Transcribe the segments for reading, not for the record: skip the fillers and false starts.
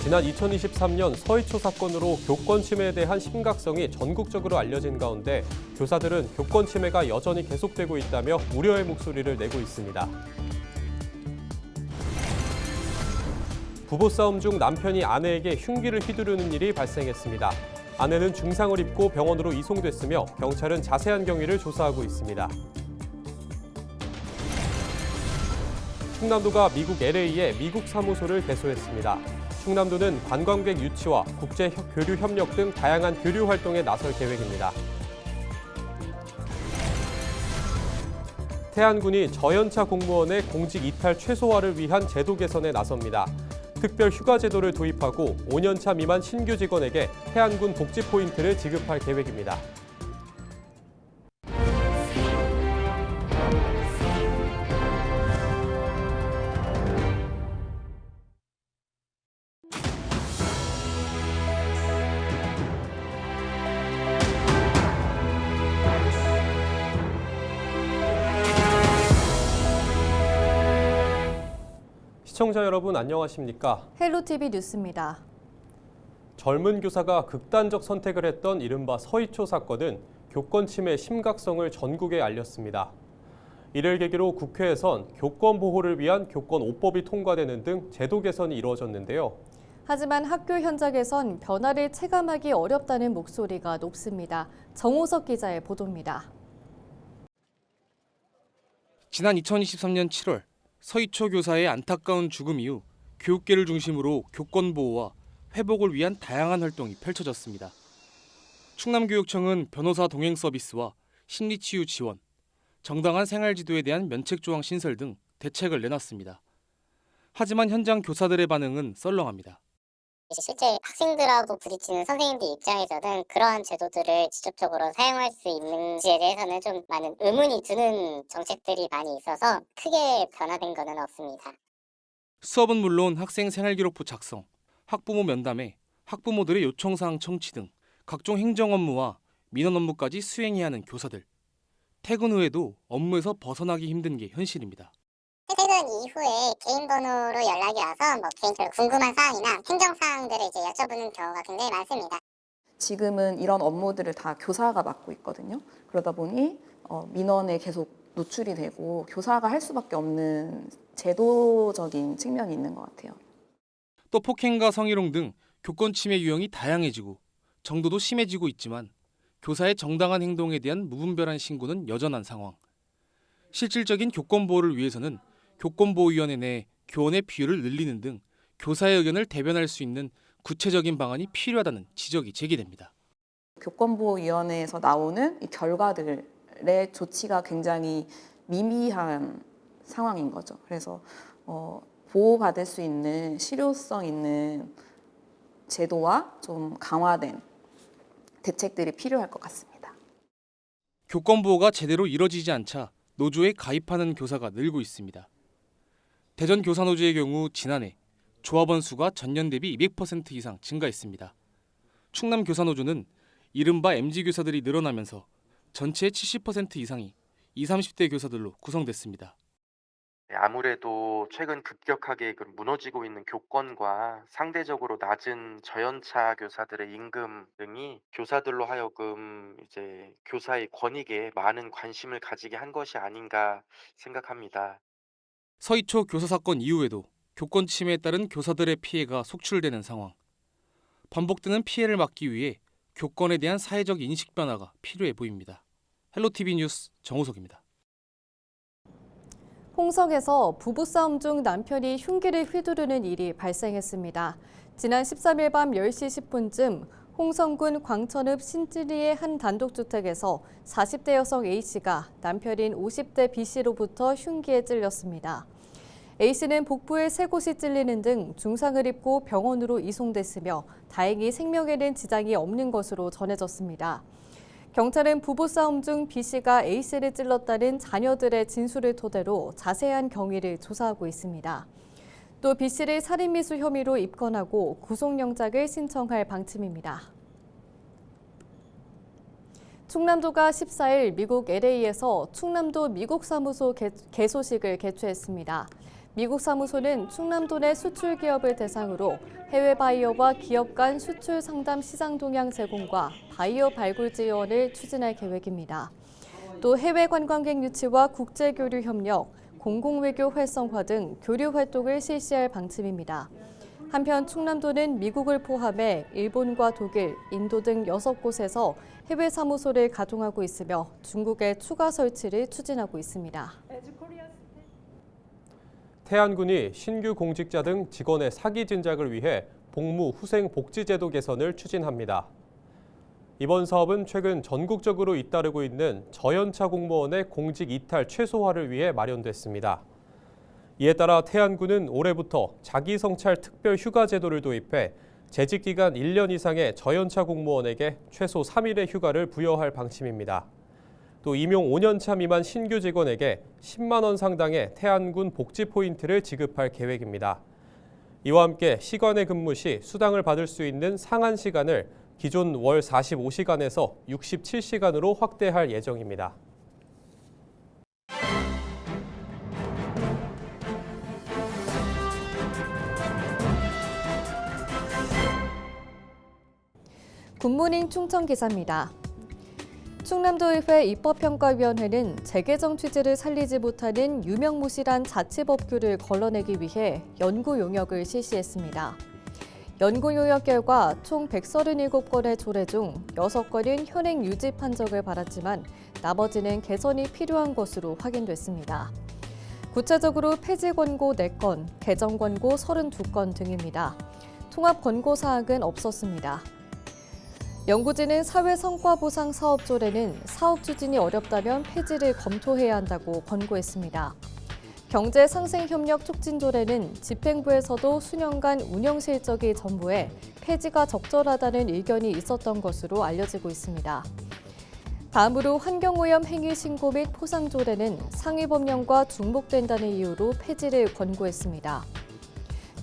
지난 2023년 서희초 사건으로 교권 침해에 대한 심각성이 전국적으로 알려진 가운데 교사들은 교권 침해가 여전히 계속되고 있다며 우려의 목소리를 내고 있습니다. 부부싸움 중 남편이 아내에게 흉기를 휘두르는 일이 발생했습니다. 아내는 중상을 입고 병원으로 이송됐으며 경찰은 자세한 경위를 조사하고 있습니다. 충남도가 미국 LA에 미국 사무소를 개소했습니다. 충남도는 관광객 유치와 국제 교류 협력 등 다양한 교류 활동에 나설 계획입니다. 태안군이 저연차 공무원의 공직 이탈 최소화를 위한 제도 개선에 나섭니다. 특별 휴가 제도를 도입하고 5년차 미만 신규 직원에게 태안군 복지 포인트를 지급할 계획입니다. 시청자 여러분 안녕하십니까? 헬로티비 뉴스입니다. 젊은 교사가 극단적 선택을 했던 이른바 서희초 사건은 교권 침해 심각성을 전국에 알렸습니다. 이를 계기로 국회에선 교권 보호를 위한 교권 5법이 통과되는 등 제도 개선이 이루어졌는데요. 하지만 학교 현장에선 변화를 체감하기 어렵다는 목소리가 높습니다. 정호석 기자의 보도입니다. 지난 2023년 7월 서희초 교사의 안타까운 죽음 이후 교육계를 중심으로 교권 보호와 회복을 위한 다양한 활동이 펼쳐졌습니다. 충남교육청은 변호사 동행 서비스와 심리치유 지원, 정당한 생활지도에 대한 면책 조항 신설 등 대책을 내놨습니다. 하지만 현장 교사들의 반응은 썰렁합니다. 실제 학생들하고 부딪히는 선생님들 입장에서는 그러한 제도들을 직접적으로 사용할 수 있는지에 대해서는 좀 많은 의문이 드는 정책들이 많이 있어서 크게 변화된 것은 없습니다. 수업은 물론 학생 생활기록부 작성, 학부모 면담회, 학부모들의 요청사항 청취 등 각종 행정 업무와 민원 업무까지 수행해야 하는 교사들. 퇴근 후에도 업무에서 벗어나기 힘든 게 현실입니다. 퇴근 이후에 개인 번호로 연락이 와서 개인적으로 궁금한 사항이나 행정 사항들을 이제 여쭤보는 경우가 굉장히 많습니다. 지금은 이런 업무들을 다 교사가 맡고 있거든요. 그러다 보니 민원에 계속 노출이 되고 교사가 할 수밖에 없는 제도적인 측면이 있는 것 같아요. 또 폭행과 성희롱 등 교권 침해 유형이 다양해지고 정도도 심해지고 있지만 교사의 정당한 행동에 대한 무분별한 신고는 여전한 상황. 실질적인 교권 보호를 위해서는 교권보호위원회 내 교원의 비율을 늘리는 등 교사의 의견을 대변할 수 있는 구체적인 방안이 필요하다는 지적이 제기됩니다. 교권보호위원회에서 나오는 이 결과들의 조치가 굉장히 미미한 상황인 거죠. 그래서 보호받을 수 있는 실효성 있는 제도와 좀 강화된 대책들이 필요할 것 같습니다. 교권 보호가 제대로 이뤄지지 않자 노조에 가입하는 교사가 늘고 있습니다. 대전 교사노조의 경우 지난해 조합원 수가 전년 대비 200% 이상 증가했습니다. 충남 교사노조는 이른바 MZ 교사들이 늘어나면서 전체의 70% 이상이 20, 30대 교사들로 구성됐습니다. 아무래도 최근 급격하게 무너지고 있는 교권과 상대적으로 낮은 저연차 교사들의 임금 등이 교사들로 하여금 이제 교사의 권익에 많은 관심을 가지게 한 것이 아닌가 생각합니다. 서희초 교사 사건 이후에도 교권 침해에 따른 교사들의 피해가 속출되는 상황. 반복되는 피해를 막기 위해 교권에 대한 사회적 인식 변화가 필요해 보입니다. 헬로티비 뉴스 정호석입니다. 홍성에서 부부싸움 중 남편이 흉기를 휘두르는 일이 발생했습니다. 지난 13일 밤 10시 10분쯤 홍성군 광천읍 신지리의 한 단독주택에서 40대 여성 A씨가 남편인 50대 B씨로부터 흉기에 찔렸습니다. A씨는 복부에 3곳이 찔리는 등 중상을 입고 병원으로 이송됐으며 다행히 생명에는 지장이 없는 것으로 전해졌습니다. 경찰은 부부싸움 중 B씨가 A씨를 찔렀다는 자녀들의 진술을 토대로 자세한 경위를 조사하고 있습니다. 또 B씨를 살인미수 혐의로 입건하고 구속영장을 신청할 방침입니다. 충남도가 14일 미국 LA에서 충남도 미국 사무소 개소식을 개최했습니다. 미국 사무소는 충남도 내 수출 기업을 대상으로 해외 바이어와 기업 간 수출 상담 시장 동향 제공과 바이어 발굴 지원을 추진할 계획입니다. 또 해외 관광객 유치와 국제 교류 협력, 공공외교 활성화 등 교류 활동을 실시할 방침입니다. 한편 충남도는 미국을 포함해 일본과 독일, 인도 등 6곳에서 해외 사무소를 가동하고 있으며 중국의 추가 설치를 추진하고 있습니다. 태안군이 신규 공직자 등 직원의 사기 진작을 위해 복무 후생 복지제도 개선을 추진합니다. 이번 사업은 최근 전국적으로 잇따르고 있는 저연차 공무원의 공직 이탈 최소화를 위해 마련됐습니다. 이에 따라 태안군은 올해부터 자기성찰 특별 휴가 제도를 도입해 재직 기간 1년 이상의 저연차 공무원에게 최소 3일의 휴가를 부여할 방침입니다. 또 임용 5년차 미만 신규 직원에게 10만 원 상당의 태안군 복지 포인트를 지급할 계획입니다. 이와 함께 시간의 근무 시 수당을 받을 수 있는 상한 시간을 기존 월 45시간에서 67시간으로 확대할 예정입니다. 굿모닝 충청 기사입니다. 충남도의회 입법평가위원회는 재개정 취지를 살리지 못하는 유명무실한 자치법규를 걸러내기 위해 연구 용역을 실시했습니다. 연구 용역 결과 총 137건의 조례 중 6건은 현행 유지 판정을 받았지만 나머지는 개선이 필요한 것으로 확인됐습니다. 구체적으로 폐지 권고 4건, 개정 권고 32건 등입니다. 통합 권고 사항은 없었습니다. 연구진은 사회성과보상 사업조례는 사업 추진이 어렵다면 폐지를 검토해야 한다고 권고했습니다. 경제상생협력 촉진조례는 집행부에서도 수년간 운영 실적이 전부해 폐지가 적절하다는 의견이 있었던 것으로 알려지고 있습니다. 다음으로 환경오염 행위 신고 및 포상조례는 상위법령과 중복된다는 이유로 폐지를 권고했습니다.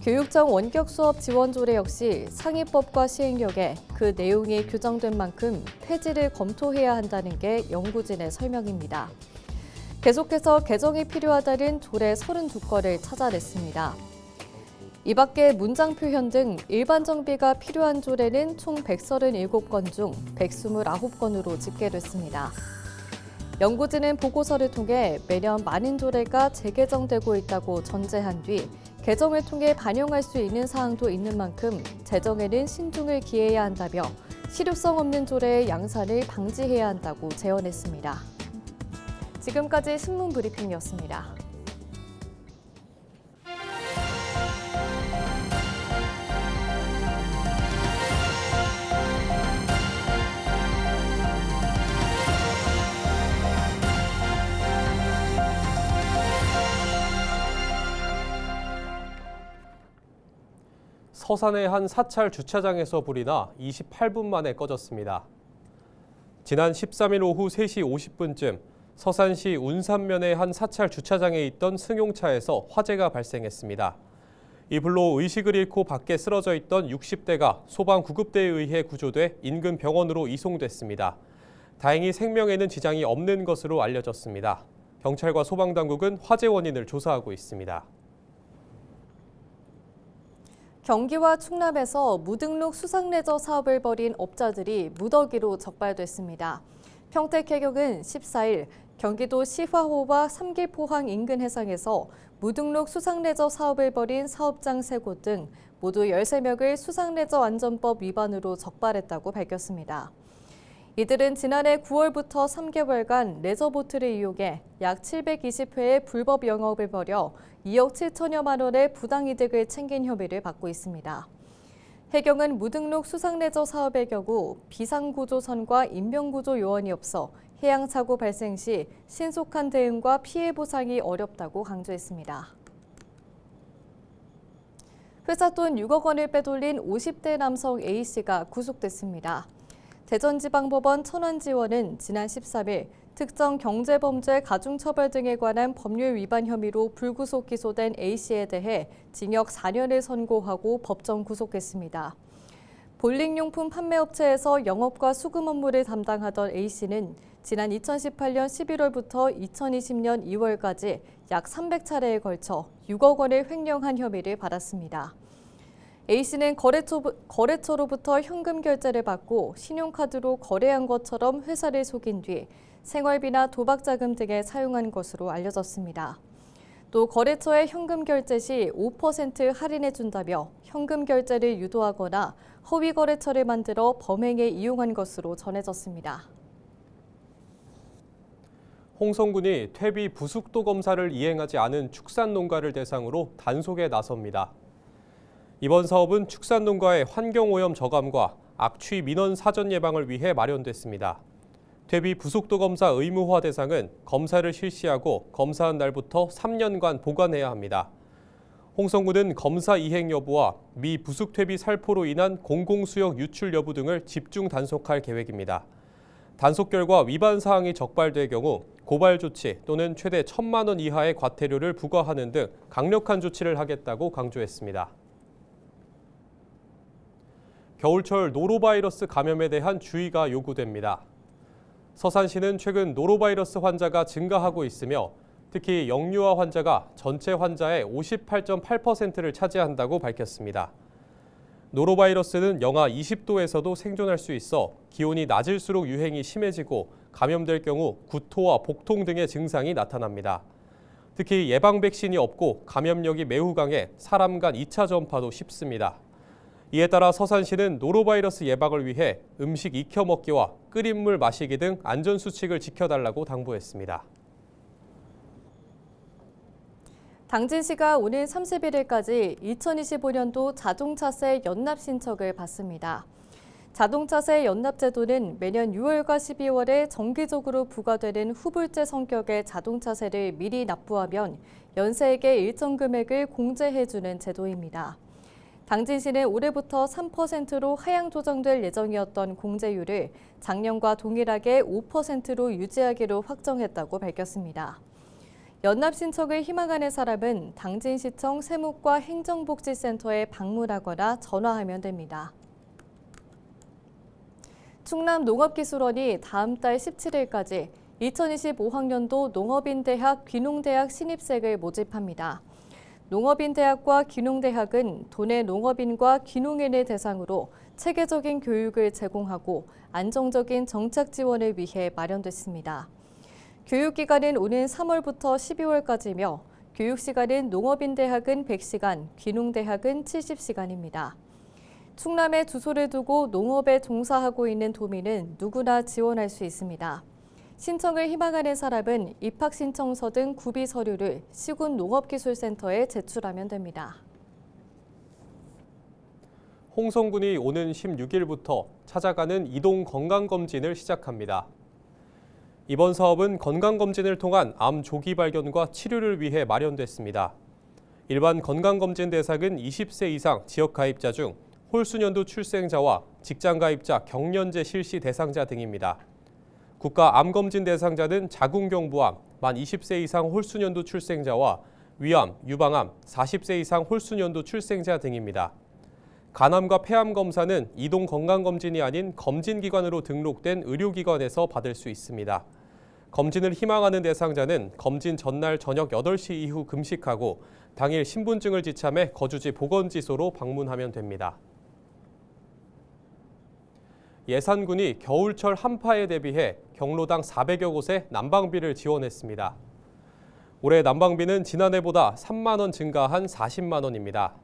교육청 원격 수업 지원 조례 역시 상위법과 시행령에 그 내용이 규정된 만큼 폐지를 검토해야 한다는 게 연구진의 설명입니다. 계속해서 개정이 필요하다는 조례 32건을 찾아냈습니다. 이 밖에 문장 표현 등 일반 정비가 필요한 조례는 총 137건 중 129건으로 집계됐습니다. 연구진은 보고서를 통해 매년 많은 조례가 재개정되고 있다고 전제한 뒤 개정을 통해 반영할 수 있는 사항도 있는 만큼 제정에는 신중을 기해야 한다며 실효성 없는 조례의 양산을 방지해야 한다고 제언했습니다. 지금까지 신문 브리핑이었습니다. 서산의 한 사찰 주차장에서 불이 나 28분 만에 꺼졌습니다. 지난 13일 오후 3시 50분쯤 서산시 운산면의 한 사찰 주차장에 있던 승용차에서 화재가 발생했습니다. 이 불로 의식을 잃고 밖에 쓰러져 있던 60대가 소방 구급대에 의해 구조돼 인근 병원으로 이송됐습니다. 다행히 생명에는 지장이 없는 것으로 알려졌습니다. 경찰과 소방당국은 화재 원인을 조사하고 있습니다. 경기와 충남에서 무등록 수상레저 사업을 벌인 업자들이 무더기로 적발됐습니다. 평택해경은 14일 경기도 시화호와 삼길포항 인근 해상에서 무등록 수상레저 사업을 벌인 사업장 3곳 등 모두 13명을 수상레저안전법 위반으로 적발했다고 밝혔습니다. 이들은 지난해 9월부터 3개월간 레저보트를 이용해 약 720회의 불법 영업을 벌여 2억 7천여만 원의 부당이득을 챙긴 혐의를 받고 있습니다. 해경은 무등록 수상레저 사업의 경우 비상구조선과 인명구조 요원이 없어 해양사고 발생 시 신속한 대응과 피해 보상이 어렵다고 강조했습니다. 회사 돈 6억 원을 빼돌린 50대 남성 A씨가 구속됐습니다. 대전지방법원 천안지원은 지난 13일 특정 경제범죄 가중처벌 등에 관한 법률 위반 혐의로 불구속 기소된 A씨에 대해 징역 4년을 선고하고 법정 구속했습니다. 볼링용품 판매업체에서 영업과 수금 업무를 담당하던 A씨는 지난 2018년 11월부터 2020년 2월까지 약 300차례에 걸쳐 6억 원을 횡령한 혐의를 받았습니다. A씨는 거래처로부터 현금 결제를 받고 신용카드로 거래한 것처럼 회사를 속인 뒤 생활비나 도박자금 등에 사용한 것으로 알려졌습니다. 또 거래처에 현금 결제 시 5% 할인해준다며 현금 결제를 유도하거나 허위 거래처를 만들어 범행에 이용한 것으로 전해졌습니다. 홍성군이 퇴비 부숙도 검사를 이행하지 않은 축산농가를 대상으로 단속에 나섭니다. 이번 사업은 축산농가의 환경오염 저감과 악취 민원 사전 예방을 위해 마련됐습니다. 퇴비 부숙도 검사 의무화 대상은 검사를 실시하고 검사한 날부터 3년간 보관해야 합니다. 홍성군은 검사 이행 여부와 미 부숙 퇴비 살포로 인한 공공수역 유출 여부 등을 집중 단속할 계획입니다. 단속 결과 위반 사항이 적발될 경우 고발 조치 또는 최대 1,000만 원 이하의 과태료를 부과하는 등 강력한 조치를 하겠다고 강조했습니다. 겨울철 노로바이러스 감염에 대한 주의가 요구됩니다. 서산시는 최근 노로바이러스 환자가 증가하고 있으며 특히 영유아 환자가 전체 환자의 58.8%를 차지한다고 밝혔습니다. 노로바이러스는 영하 20도에서도 생존할 수 있어 기온이 낮을수록 유행이 심해지고 감염될 경우 구토와 복통 등의 증상이 나타납니다. 특히 예방 백신이 없고 감염력이 매우 강해 사람 간 2차 전파도 쉽습니다. 이에 따라 서산시는 노로바이러스 예방을 위해 음식 익혀 먹기와 끓인 물 마시기 등 안전수칙을 지켜달라고 당부했습니다. 당진시가 오는 31일까지 2025년도 자동차세 연납 신청을 받습니다. 자동차세 연납 제도는 매년 6월과 12월에 정기적으로 부과되는 후불제 성격의 자동차세를 미리 납부하면 연세에게 일정 금액을 공제해주는 제도입니다. 당진시는 올해부터 3%로 하향 조정될 예정이었던 공제율을 작년과 동일하게 5%로 유지하기로 확정했다고 밝혔습니다. 연납 신청을 희망하는 사람은 당진시청 세무과 행정복지센터에 방문하거나 전화하면 됩니다. 충남농업기술원이 다음 달 17일까지 2025학년도 농업인대학 귀농대학 신입생을 모집합니다. 농업인대학과 귀농대학은 도내 농업인과 귀농인을 대상으로 체계적인 교육을 제공하고 안정적인 정착 지원을 위해 마련됐습니다. 교육기간은 오는 3월부터 12월까지며 교육시간은 농업인대학은 100시간, 귀농대학은 70시간입니다. 충남에 주소를 두고 농업에 종사하고 있는 도민은 누구나 지원할 수 있습니다. 신청을 희망하는 사람은 입학신청서 등 구비 서류를 시군 농업기술센터에 제출하면 됩니다. 홍성군이 오는 16일부터 찾아가는 이동 건강검진을 시작합니다. 이번 사업은 건강검진을 통한 암 조기 발견과 치료를 위해 마련됐습니다. 일반 건강검진 대상은 20세 이상 지역가입자 중 홀수년도 출생자와 직장가입자 경련제 실시 대상자 등입니다. 국가 암검진 대상자는 자궁경부암, 만 20세 이상 홀수년도 출생자와 위암, 유방암, 40세 이상 홀수년도 출생자 등입니다. 간암과 폐암 검사는 이동 건강검진이 아닌 검진기관으로 등록된 의료기관에서 받을 수 있습니다. 검진을 희망하는 대상자는 검진 전날 저녁 8시 이후 금식하고 당일 신분증을 지참해 거주지 보건지소로 방문하면 됩니다. 예산군이 겨울철 한파에 대비해 경로당 400여 곳에 난방비를 지원했습니다. 올해 난방비는 지난해보다 3만 원 증가한 40만 원입니다.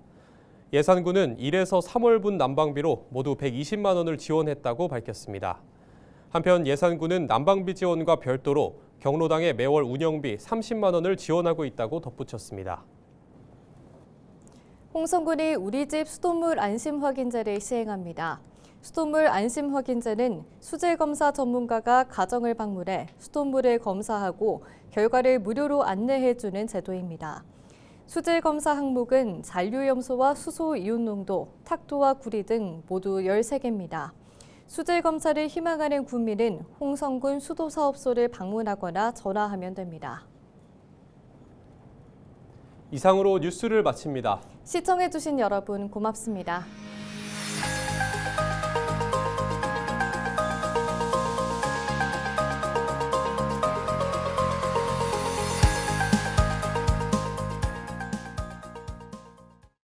예산군은 1에서 3월분 난방비로 모두 120만 원을 지원했다고 밝혔습니다. 한편 예산군은 난방비 지원과 별도로 경로당에 매월 운영비 30만 원을 지원하고 있다고 덧붙였습니다. 홍성군이 우리집 수돗물 안심 확인제를 시행합니다. 수돗물 안심 확인제는 수질 검사 전문가가 가정을 방문해 수돗물을 검사하고 결과를 무료로 안내해주는 제도입니다. 수질 검사 항목은 잔류염소와 수소 이온 농도, 탁도와 구리 등 모두 13개입니다. 수질 검사를 희망하는 국민은 홍성군 수도사업소를 방문하거나 전화하면 됩니다. 이상으로 뉴스를 마칩니다. 시청해주신 여러분 고맙습니다.